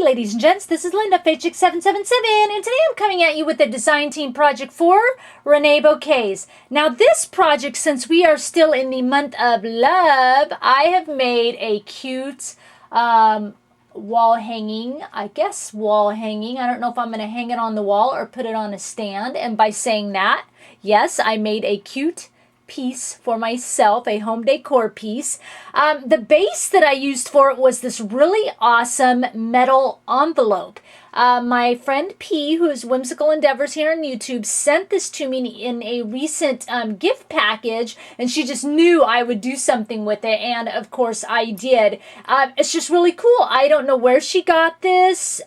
ladies and gents, this is Linda, Chic 777, and today I'm coming at you with a design team project for Reneabouquets. Now this project, since we are still in the month of love, I have made a cute wall hanging. I don't know if I'm going to hang it on the wall or put it on a stand. And by saying that, yes, I made a cute piece for myself, a home decor piece. The base that I used for it was this really awesome metal envelope. My friend P, who is Whimsical Endeavors here on YouTube, sent this to me in a recent gift package, and she just knew I would do something with it, and of course I did. It's just really cool. I don't know where she got this.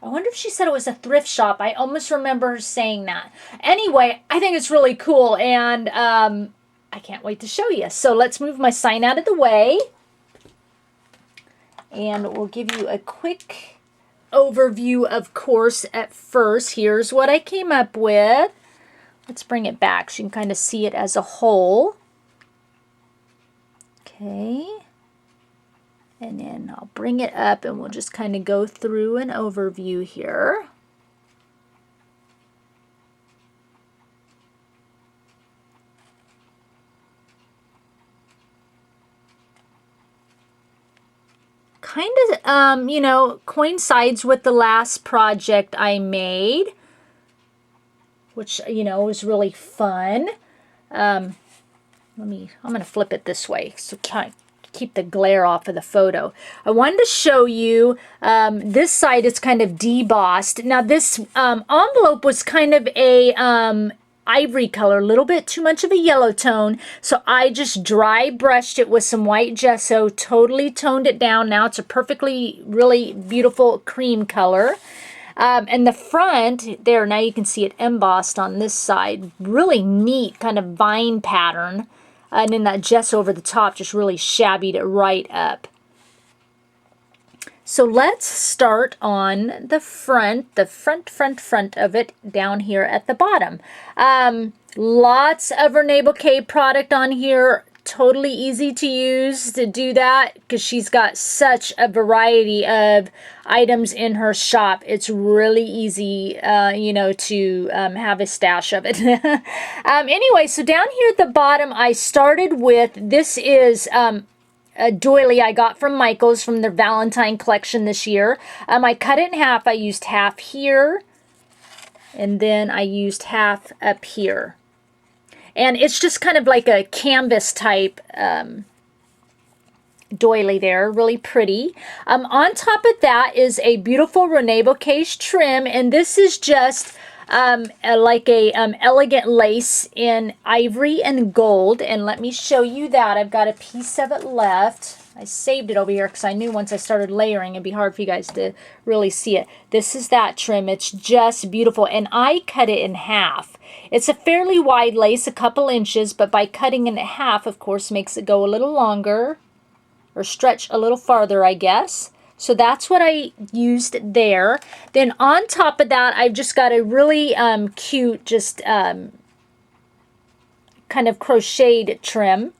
I wonder if she said it was a thrift shop. I almost remember her saying that. Anyway, I think it's really cool, and I can't wait to show you. So let's move my sign out of the way, and we'll give you a quick overview, of course, at first. Here's what I came up with. Let's bring it back so you can kind of see it as a whole. Okay. And then I'll bring it up and we'll just kind of go through an overview here. Kind of, coincides with the last project I made, which, was really fun. I'm going to flip it this way so keep the glare off of the photo. I wanted to show you this side is kind of debossed. Now this envelope was kind of a ivory color, a little bit too much of a yellow tone, so I just dry brushed it with some white gesso, totally toned it down. Now it's a perfectly, really beautiful cream color. And the front there, now you can see it embossed on this side. Really neat kind of vine pattern. And then that gesso over the top just really shabbied it right up. So let's start on the front of it down here at the bottom. Lots of Reneabouquets product on here. Totally easy to use to do that because she's got such a variety of items in her shop. It's really easy, to have a stash of it. Anyway, so down here at the bottom, I started with, this is a doily I got from Michael's from their Valentine collection this year. I cut it in half. I used half here, and then I used half up here. And it's just kind of like a canvas type doily there, really pretty. On top of that is a beautiful Reneabouquets trim, and this is just like a elegant lace in ivory and gold. And let me show you that. I've got a piece of it left. I saved it over here because I knew once I started layering it'd be hard for you guys to really see it. This is that trim. It's just beautiful, and I cut it in half. It's a fairly wide lace, a couple inches, but by cutting it in half, of course, makes it go a little longer or stretch a little farther, I guess. So that's what I used there. Then on top of that, I've just got a really cute, just kind of crocheted trim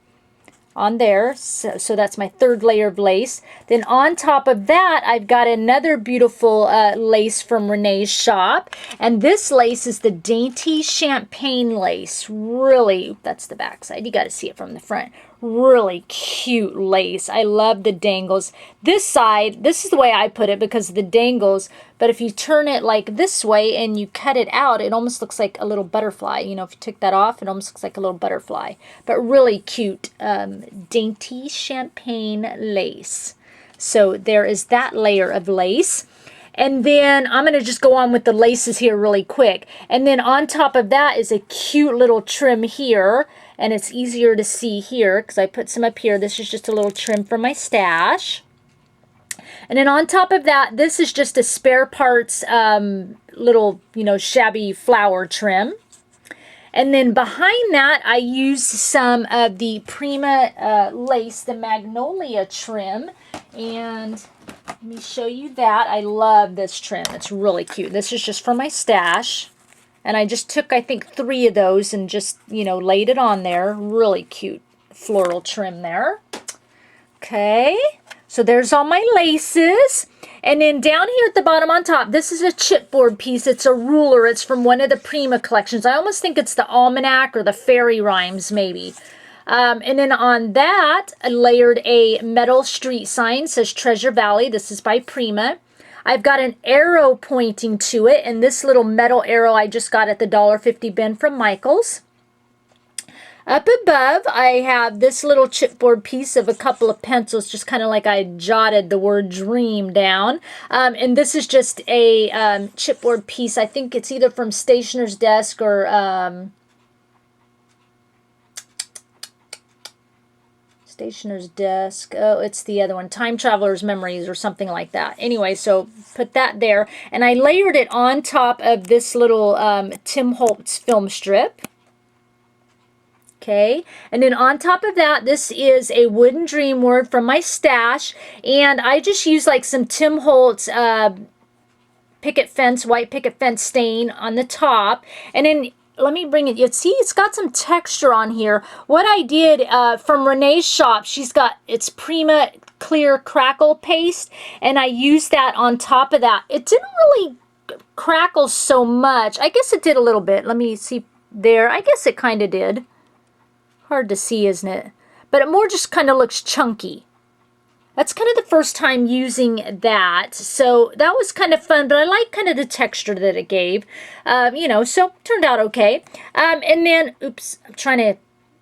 on there. So that's my third layer of lace. Then on top of that, I've got another beautiful lace from Renee's shop. And this lace is the Dainty Champagne lace. Really, that's the back side. You got to see it from the front. Really cute lace. I love the dangles. This side, this is the way I put it because of the dangles, but if you turn it like this way and you cut it out, it almost looks like a little butterfly. If you took that off, it almost looks like a little butterfly. But really cute Dainty Champagne lace. So there is that layer of lace. And then I'm going to just go on with the laces here really quick. And then on top of that is a cute little trim here. And it's easier to see here because I put some up here. This is just a little trim for my stash. And then on top of that, this is just a spare parts little, shabby flower trim. And then behind that, I used some of the Prima lace, the Magnolia trim. And let me show you that. I love this trim. It's really cute. This is just for my stash. And I just took, I think, 3 of those and just, laid it on there. Really cute floral trim there. Okay. So there's all my laces. And then down here at the bottom on top, this is a chipboard piece. It's a ruler. It's from one of the Prima collections. I almost think it's the Almanac or the Fairy Rhymes, maybe. And then on that, I layered a metal street sign. It says Treasure Valley. This is by Prima. I've got an arrow pointing to it. And this little metal arrow I just got at the $1.50 bin from Michael's. Up above, I have this little chipboard piece of a couple of pencils, just kind of like I jotted the word dream down. And this is just a chipboard piece. I think it's either from Stationer's Desk or Stationer's Desk. Oh, it's the other one. Time Traveler's Memories or something like that. Anyway, so put that there. And I layered it on top of this little Tim Holtz film strip. Okay, and then on top of that, this is a wooden dream word from my stash, and I just used like some Tim Holtz picket fence, white picket fence stain on the top, and then let me bring it. You see, it's got some texture on here. What I did from Renee's shop, she's got, it's Prima clear crackle paste, and I used that on top of that. It didn't really crackle so much. I guess it did a little bit. Let me see there. I guess it kind of did. Hard to see, isn't it? But it more just kind of looks chunky. That's kind of the first time using that. So that was kind of fun, but I like kind of the texture that it gave. You know, so turned out okay. And then, oops, I'm trying to,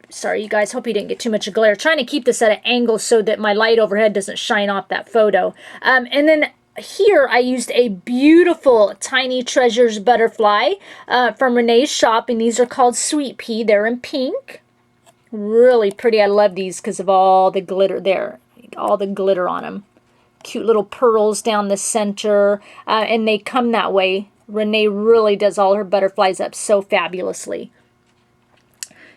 sorry you guys, hope you didn't get too much glare. Trying to keep this at an angle so that my light overhead doesn't shine off that photo. And then here I used a beautiful Tiny Treasures butterfly from Renee's shop, and these are called Sweet Pea. They're in pink. Really pretty. I love these because of all the glitter there. All the glitter on them. Cute little pearls down the center. And they come that way. Renee really does all her butterflies up so fabulously.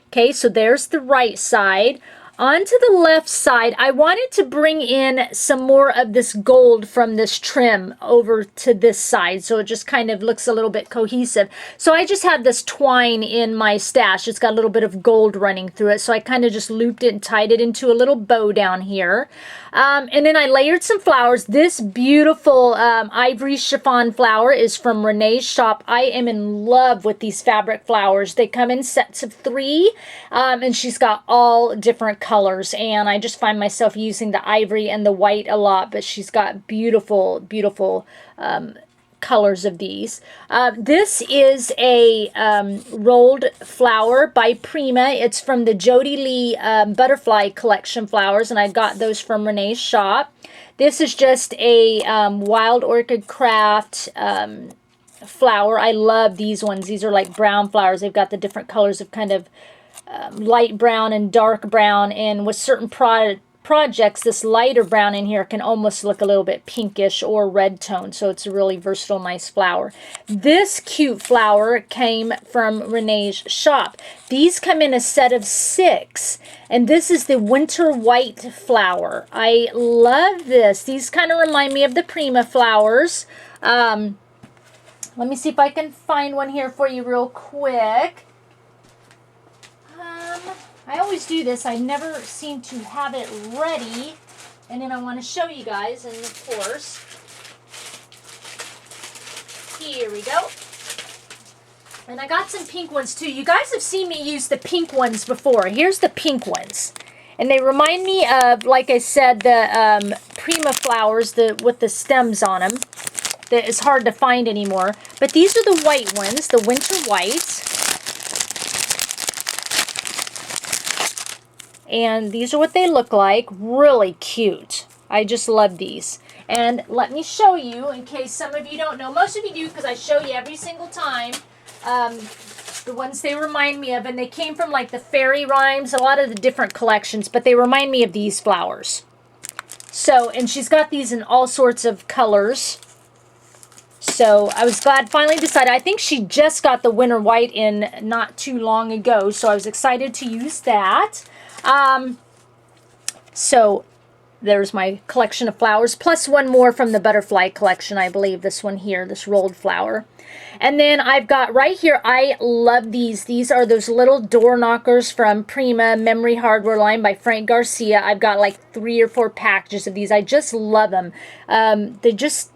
Okay, so there's the right side. Onto the left side, I wanted to bring in some more of this gold from this trim over to this side, so it just kind of looks a little bit cohesive. So I just have this twine in my stash. It's got a little bit of gold running through it, so I kind of just looped it and tied it into a little bow down here. And then I layered some flowers. This beautiful ivory chiffon flower is from Renee's shop. I am in love with these fabric flowers. They come in sets of 3, and she's got all different colors, and I just find myself using the ivory and the white a lot, but she's got beautiful, beautiful colors of these. This is a rolled flower by Prima. It's from the Jody Lee Butterfly Collection flowers, and I got those from Renee's shop. This is just a Wild Orchid Craft flower. I love these ones. These are like brown flowers. They've got the different colors of kind of light brown and dark brown, and with certain projects, this lighter brown in here can almost look a little bit pinkish or red tone, so it's a really versatile, nice flower. This cute flower came from Renee's shop. These come in a set of 6, and this is the winter white flower. I love this. These kind of remind me of the Prima flowers. Let me see if I can find one here for you real quick. I always do this. I never seem to have it ready. And then I want to show you guys. And of course, here we go. And I got some pink ones too. You guys have seen me use the pink ones before. Here's the pink ones. And they remind me of, like I said, the Prima flowers with the stems on them. That is hard to find anymore. But these are the white ones, the winter whites. And these are what they look like. Really cute. I just love these. And let me show you, in case some of you don't know. Most of you do, because I show you every single time. The ones they remind me of. And they came from like the Fairy Rhymes, a lot of the different collections. But they remind me of these flowers. So, and she's got these in all sorts of colors. So I was glad finally decided. I think she just got the winter white in not too long ago. So I was excited to use that. So There's my collection of flowers, plus one more from the butterfly collection, I believe. This one here, this rolled flower. And then I've got right here, I love these. These are those little door knockers from Prima Memory Hardware line by Frank Garcia. I've got like 3 or 4 packages of these. I just love them. They just,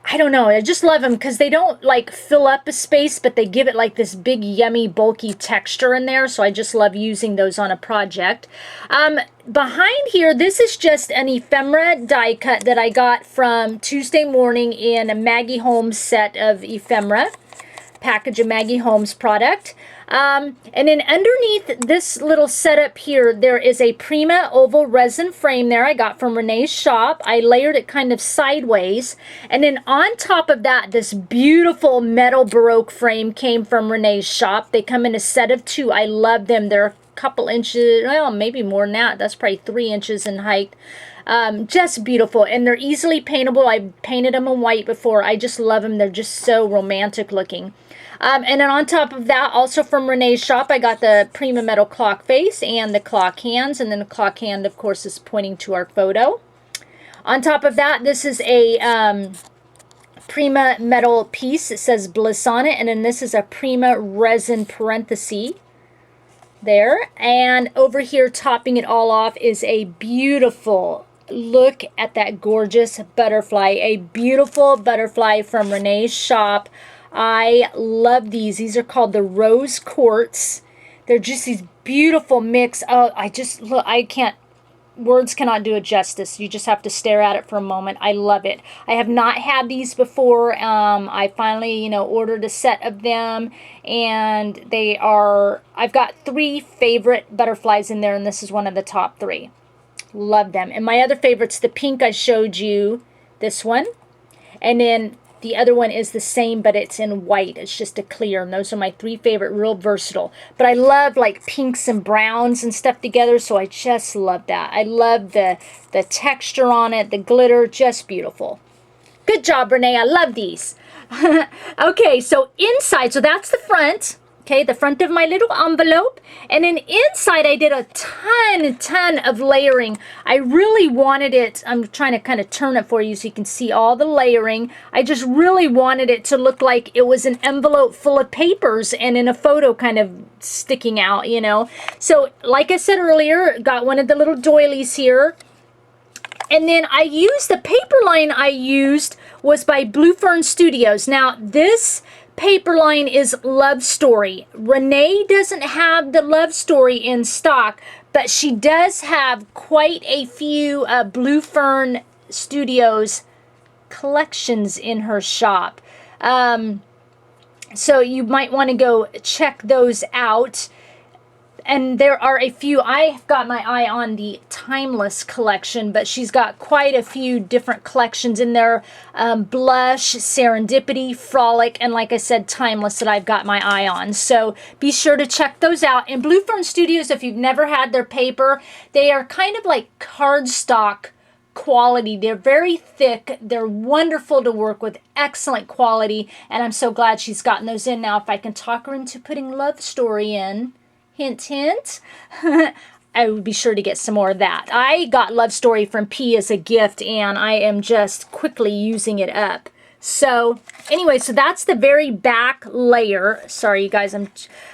I don't know, I just love them because they don't like fill up a space, but they give it like this big, yummy, bulky texture in there. So I just love using those on a project. Behind here, this is just an ephemera die cut that I got from Tuesday Morning in a Maggie Holmes set of ephemera, package of Maggie Holmes product. And then underneath this little setup here, there is a Prima oval resin frame there I got from Renee's shop. I layered it kind of sideways. And then on top of that, this beautiful metal Baroque frame came from Renee's shop. They come in a set of 2. I love them. They're a couple inches, well, maybe more than that. That's probably 3 inches in height. Just beautiful, and they're easily paintable. I've painted them in white before. I just love them. They're just so romantic looking. And then on top of that, also from Renee's shop, I got the Prima metal clock face and the clock hands, and then the clock hand, of course, is pointing to our photo. On top of that, this is a Prima metal piece. It says Bliss on it, and then this is a Prima resin parenthesis there. And over here, topping it all off, is a beautiful, look at that gorgeous butterfly, a beautiful butterfly from Renee's shop. I love these. These are called the Rose Quartz. They're just these beautiful mix. Oh, I just, look, I can't, words cannot do it justice. You just have to stare at it for a moment. I love it. I have not had these before. I finally, you know, ordered a set of them, and they are, I've got 3 favorite butterflies in there, and this is one of the top 3. Love them. And my other favorite's the pink I showed you, this one. And then the other one is the same, but it's in white. It's just a clear, and those are my 3 favorite, real versatile. But I love like pinks and browns and stuff together, so I just love that. I love the texture on it, the glitter, just beautiful. Good job, Renee. I love these. Okay, so inside, so that's the front. Okay, the front of my little envelope. And then inside I did a ton of layering. I really wanted it, I'm trying to kind of turn it for you so you can see all the layering. I just really wanted it to look like it was an envelope full of papers and in a photo kind of sticking out, you know. So like I said earlier, got one of the little doilies here. And then I used, the paper line I used was by Blue Fern Studios. Now this paper line is Love Story. Renee doesn't have the Love Story in stock, but she does have quite a few Blue Fern Studios collections in her shop. So you might want to go check those out. And there are a few, I've got my eye on the Timeless collection, but she's got quite a few different collections in there. Blush, Serendipity, Frolic, and like I said, Timeless that I've got my eye on. So be sure to check those out. And Blue Fern Studios, if you've never had their paper, they are kind of like cardstock quality. They're very thick. They're wonderful to work with. Excellent quality. And I'm so glad she's gotten those in now. If I can talk her into putting Love Story in, hint, hint, I would be sure to get some more of that. I got Love Story from P as a gift, and I am just quickly using it up. So anyway, so that's the very back layer. Sorry, you guys,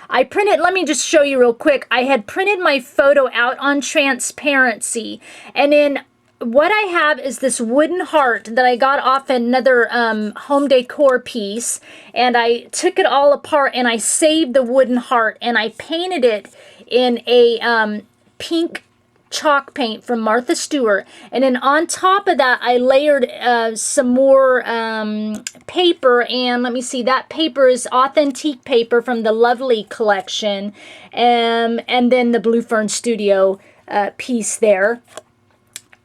I printed, let me just show you real quick. I had printed my photo out on transparency, and then what I have is this wooden heart that I got off another home decor piece, and I took it all apart and I saved the wooden heart, and I painted it in a pink chalk paint from Martha Stewart. And then on top of that, I layered some more paper, and let me see, that paper is authentic paper from the Lovely collection, and then the Blue Fern Studio piece there.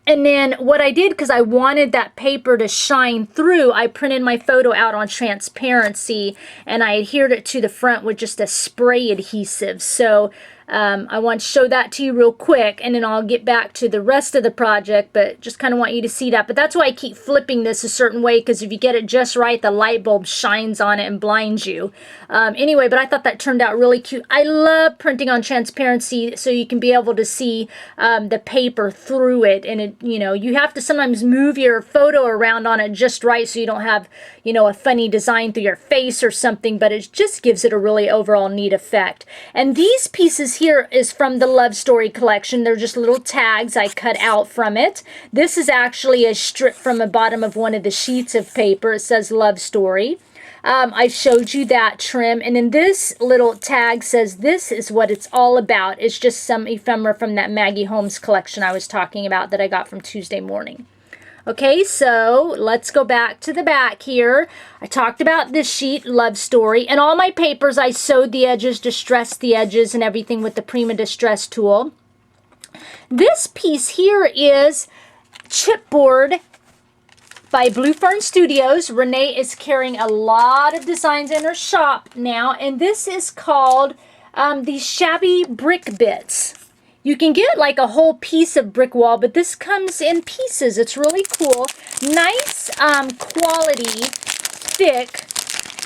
And then what I did, because I wanted that paper to shine through, I printed my photo out on transparency, and I adhered it to the front with just a spray adhesive. So I want to show that to you real quick, and then I'll get back to the rest of the project, but just kind of want you to see that. But that's why I keep flipping this a certain way, because if you get it just right, the light bulb shines on it and blinds you. Anyway, but I thought that turned out really cute. I love printing on transparency so you can be able to see the paper through it, and it, you know, you have to sometimes move your photo around on it just right so you don't have, you know, a funny design through your face or something, but it just gives it a really overall neat effect. And these pieces here is from the Love Story collection. They're just little tags I cut out from it. This is actually a strip from the bottom of one of the sheets of paper. It says Love Story. I showed you that trim, and then this little tag says this is what it's all about. It's just some ephemera from that Maggie Holmes collection I was talking about that I got from Tuesday morning. Okay, so let's go back to the back here. I talked about this sheet, Love Story, and all my papers I sewed the edges, distressed the edges and everything with the Prima Distress tool. This piece here is chipboard by Blue Fern Studios. Renee is carrying a lot of designs in her shop now, and this is called these Shabby Brick Bits. You can get like a whole piece of brick wall, but this comes in pieces. It's really cool. Nice quality, thick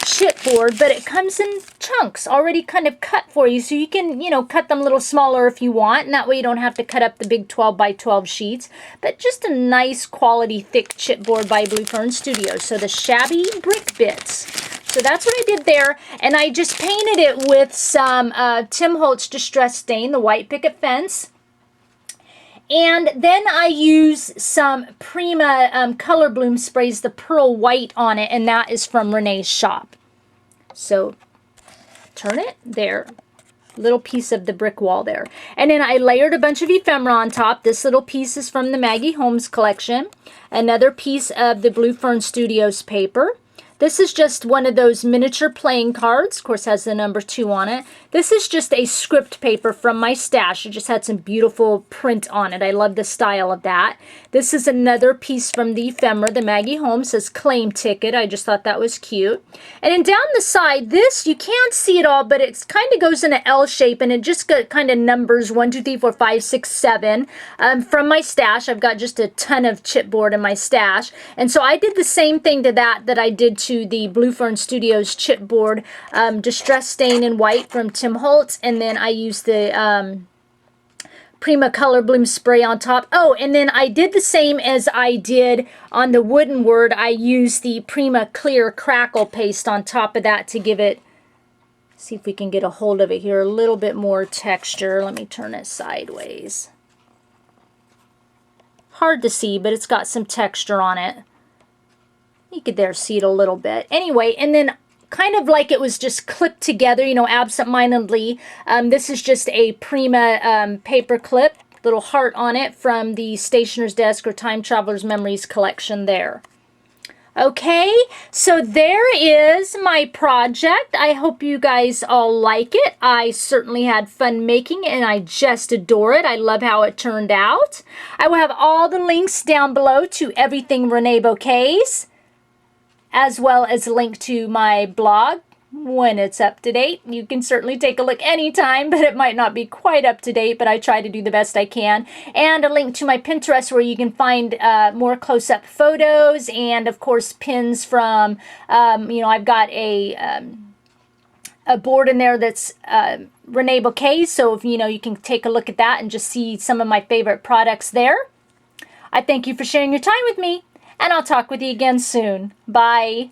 chipboard, but it comes in chunks already kind of cut for you, so you can, you know, cut them a little smaller if you want, and that way you don't have to cut up the big 12 by 12 sheets. But just a nice quality thick chipboard by Blue Fern Studios. So the Shabby Brick Bits. So that's what I did there, and I just painted it with some Tim Holtz Distress Stain, the white picket fence. And then I use some Prima Color Bloom sprays, the pearl white on it, and that is from Renee's shop. So turn it there, little piece of the brick wall there. And then I layered a bunch of ephemera on top. This little piece is from the Maggie Holmes collection. Another piece of the Blue Fern Studios paper. This is just one of those miniature playing cards. Of course, has the number 2 on it. This is just a script paper from my stash. It just had some beautiful print on it. I love the style of that. This is another piece from the ephemera. The Maggie Holmes says claim ticket. I just thought that was cute. And then down the side, this, you can't see it all, but it kind of goes in an L shape, and it just got kind of numbers 1, 2, 3, 4, 5, 6, 7 from my stash. I've got just a ton of chipboard in my stash. And so I did the same thing to that I did to the Blue Fern Studios chipboard, Distress Stain in white from Tim Holtz, and then I used the Prima Color Bloom spray on top. Oh, and then I did the same as I did on the wooden word. I used the Prima Clear Crackle paste on top of that to give it, see if we can get a hold of it here, a little bit more texture. Let me turn it sideways. Hard to see, but it's got some texture on it. You could there see it a little bit. Anyway, and then kind of like it was just clipped together, you know, absent-mindedly. This is just a Prima paper clip, little heart on it from the Stationer's Desk or Time Traveler's Memories collection there. Okay, so there is my project. I hope you guys all like it. I certainly had fun making it, and I just adore it. I love how it turned out. I will have all the links down below to everything Reneabouquets, as well as a link to my blog when it's up to date. You can certainly take a look anytime, but it might not be quite up to date, but I try to do the best I can. And a link to my Pinterest where you can find more close-up photos, and of course pins from, you know, I've got a board in there that's Reneabouquets, so if you know, you can take a look at that and just see some of my favorite products there. I thank you for sharing your time with me, and I'll talk with you again soon. Bye.